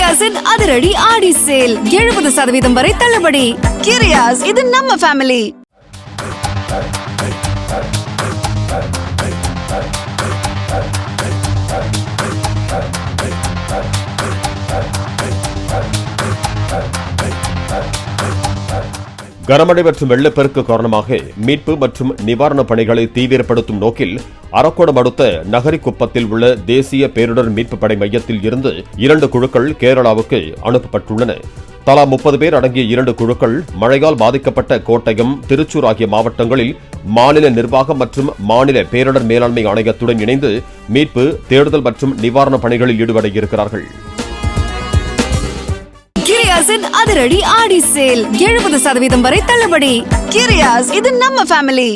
கிரியாஸின் அதிரடி ஆடி சேல் 70% வரை தள்ளுபடி. கிரியாஸ், இது நம்ம ஃபேமிலி. கனமழை மற்றும் வெள்ளப்பெருக்கு காரணமாக மீட்பு மற்றும் நிவாரணப் பணிகளை தீவிரப்படுத்தும் நோக்கில் அரக்கோணம் அடுத்த நகரிக்குப்பத்தில் உள்ள தேசிய பேரிடர் மீட்பு படை மையத்தில் இருந்து 2 குழுக்கள் கேரளாவுக்கு அனுப்பப்பட்டுள்ளன. தலா 30 பேர் அடங்கிய 2 குழுக்கள் மழையால் பாதிக்கப்பட்ட கோட்டயம், திருச்சூர் ஆகிய மாவட்டங்களில் மாநில நிர்வாகம் மற்றும் மாநில பேரிடர் மேலாண்மை ஆணையத்துடன் இணைந்து மீட்பு, தேடுதல் மற்றும் நிவாரணப் பணிகளில் ஈடுபட இருக்கிறார்கள். கிரியாஸின் அதிரடி ஆடி சேல் 70% வரை தள்ளுபடி. கிரியாஸ், இது நம்ம ஃபேமிலி.